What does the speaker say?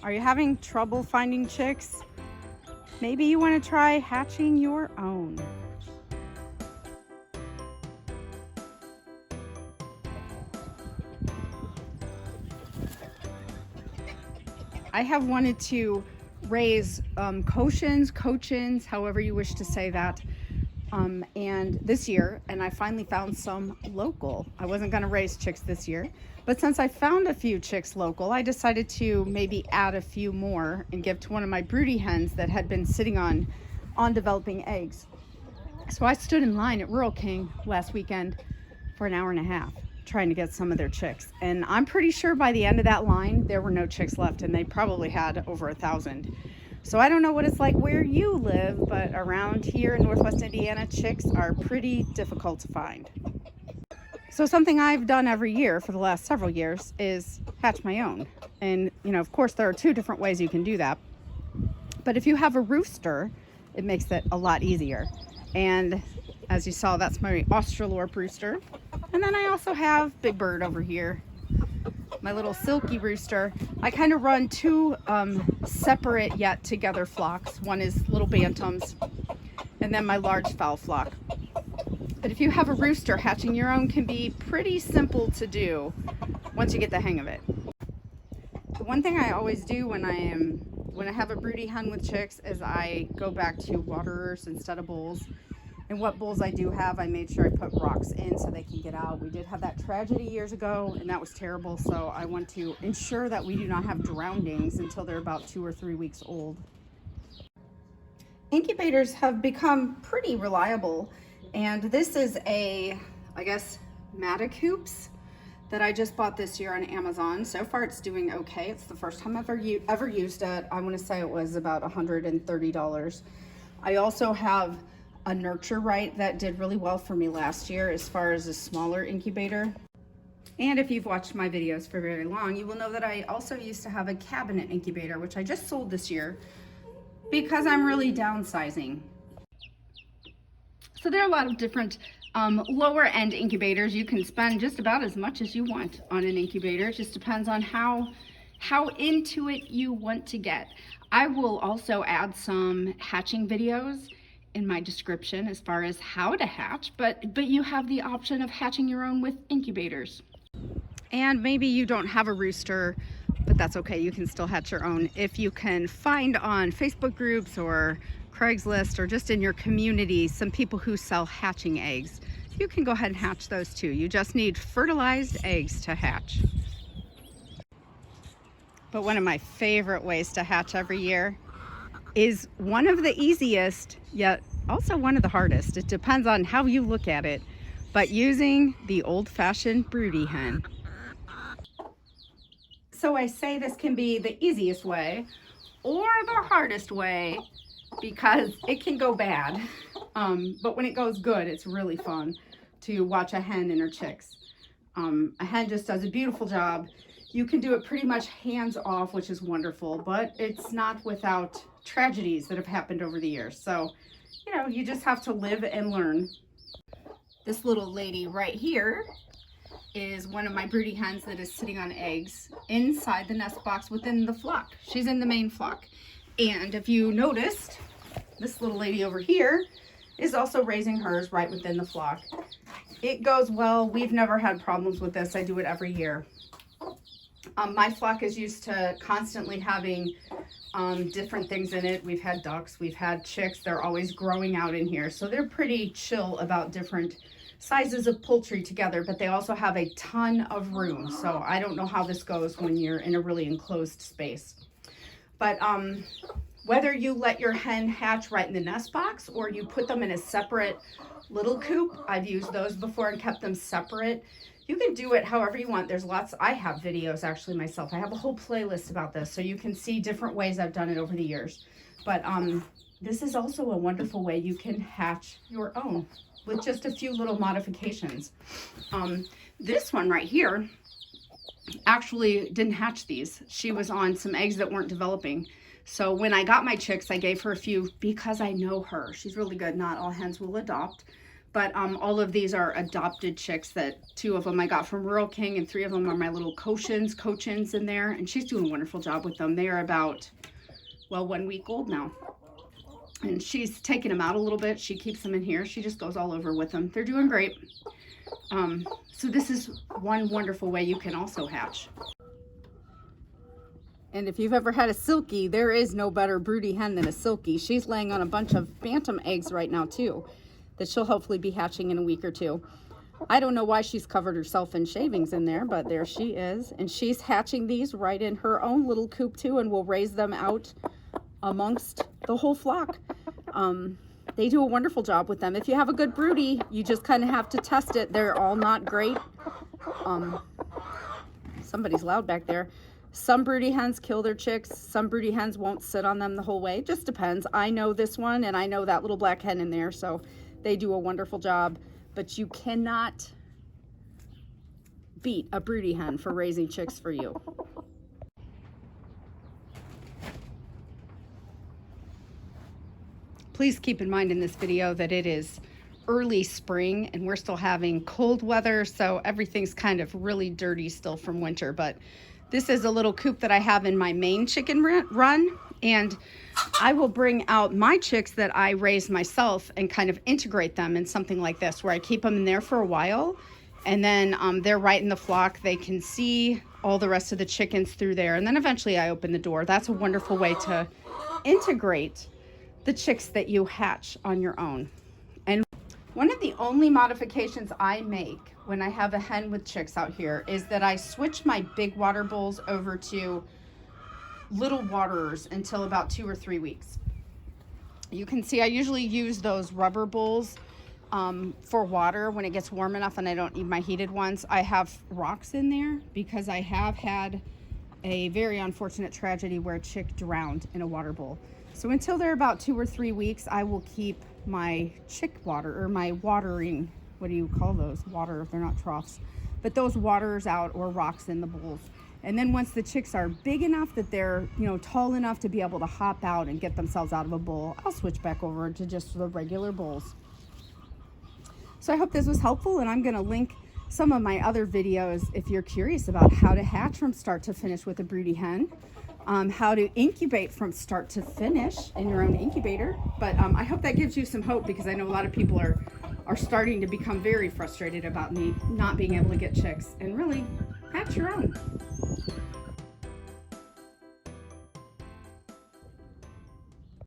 Are you having trouble finding chicks? Maybe you want to try hatching your own. I have wanted to raise cochins, however you wish to say that, and this year, and I finally found some local. I wasn't going to raise chicks this year, but since I found a few chicks local, I decided to maybe add a few more and give to one of my broody hens that had been sitting on developing eggs. So I stood in line at Rural King last weekend for an hour and a half trying to get some of their chicks, and I'm pretty sure by the end of that line there were no chicks left, and they probably had over 1,000. So I don't know what it's like where you live, but around here in Northwest Indiana, chicks are pretty difficult to find. So something I've done every year for the last several years is hatch my own. And of course there are two different ways you can do that, but if you have a rooster, it makes it a lot easier. And as you saw, that's my Australorp rooster. And then I also have Big Bird over here, my little silky rooster. I kind of run two separate yet together flocks. One is little bantams, and then my large fowl flock. But if you have a rooster, hatching your own can be pretty simple to do once you get the hang of it. The one thing I always do when I have a broody hen with chicks is I go back to waterers instead of bowls. And what bowls I do have, I made sure I put rocks in so they can get out. We did have that tragedy years ago, and that was terrible. So I want to ensure that we do not have drownings until they're about 2 or 3 weeks old. Incubators have become pretty reliable. And this is I guess, Matacoops that I just bought this year on Amazon. So far it's doing okay. It's the first time I've ever used it. I want to say it was about $130. I also have a Nurture Right that did really well for me last year as far as a smaller incubator. And if you've watched my videos for very long, you will know that I also used to have a cabinet incubator, which I just sold this year because I'm really downsizing. So there are a lot of different lower end incubators. You can spend just about as much as you want on an incubator. It just depends on how into it you want to get. I will also add some hatching videos in my description as far as how to hatch, but you have the option of hatching your own with incubators. And maybe you don't have a rooster, but that's okay. You can still hatch your own. If you can find on Facebook groups or Craigslist or just in your community some people who sell hatching eggs, you can go ahead and hatch those too. You just need fertilized eggs to hatch. But one of my favorite ways to hatch every year is one of the easiest, yet also one of the hardest. It depends on how you look at it, but using the old-fashioned broody hen. So I say this can be the easiest way or the hardest way because it can go bad. But when it goes good, it's really fun to watch a hen and her chicks. A hen just does a beautiful job. You can do it pretty much hands off, which is wonderful, but it's not without tragedies that have happened over the years. So, you just have to live and learn. This little lady right here is one of my broody hens that is sitting on eggs inside the nest box within the flock. She's in the main flock. And if you noticed, this little lady over here is also raising hers right within the flock. It goes well. We've never had problems with this. I do it every year. My flock is used to constantly having different things in it. We've had ducks, we've had chicks. They're always growing out in here. So they're pretty chill about different sizes of poultry together, but they also have a ton of room. So I don't know how this goes when you're in a really enclosed space. But whether you let your hen hatch right in the nest box or you put them in a separate little coop, I've used those before and kept them separate. You can do it however you want. There's lots. I have videos actually myself. I have a whole playlist about this, so you can see different ways I've done it over the years. But this is also a wonderful way you can hatch your own with just a few little modifications. This one right here actually didn't hatch these. She was on some eggs that weren't developing. So when I got my chicks, I gave her a few because I know her. She's really good. Not all hens will adopt, But all of these are adopted chicks that 2 of them I got from Rural King, and 3 of them are my little cochins in there. And she's doing a wonderful job with them. They are about, well, 1 week old now. And she's taking them out a little bit. She keeps them in here. She just goes all over with them. They're doing great. So this is one wonderful way you can also hatch. And if you've ever had a silkie, there is no better broody hen than a silkie. She's laying on a bunch of bantam eggs right now too, that she'll hopefully be hatching in a week or 2. I don't know why she's covered herself in shavings in there, but there she is. And she's hatching these right in her own little coop too, and will raise them out amongst the whole flock. They do a wonderful job with them. If you have a good broody, you just kind of have to test it. They're all not great. Somebody's loud back there. Some broody hens kill their chicks. Some broody hens won't sit on them the whole way. It just depends. I know this one, and I know that little black hen in there, so they do a wonderful job. But you cannot beat a broody hen for raising chicks for you. Please keep in mind in this video that it is early spring and we're still having cold weather, so everything's kind of really dirty still from winter. But this is a little coop that I have in my main chicken run, and I will bring out my chicks that I raise myself and kind of integrate them in something like this, where I keep them in there for a while, and then they're right in the flock. They can see all the rest of the chickens through there, and then eventually I open the door. That's a wonderful way to integrate the chicks that you hatch on your own. And one of the only modifications I make when I have a hen with chicks out here is that I switch my big water bowls over to little waterers until about 2 or 3 weeks. You can see I usually use those rubber bowls for water when it gets warm enough and I don't need my heated ones. I have rocks in there because I have had a very unfortunate tragedy where a chick drowned in a water bowl. So until they're about 2 or 3 weeks, I will keep my chick water, or my watering, what do you call those? Water, they're not troughs, but those waterers out, or rocks in the bowls. And then once the chicks are big enough that they're, tall enough to be able to hop out and get themselves out of a bowl, I'll switch back over to just the regular bowls. So I hope this was helpful, and I'm gonna link some of my other videos if you're curious about how to hatch from start to finish with a broody hen. How to incubate from start to finish in your own incubator. But I hope that gives you some hope, because I know a lot of people are starting to become very frustrated about me not being able to get chicks, and really hatch your own.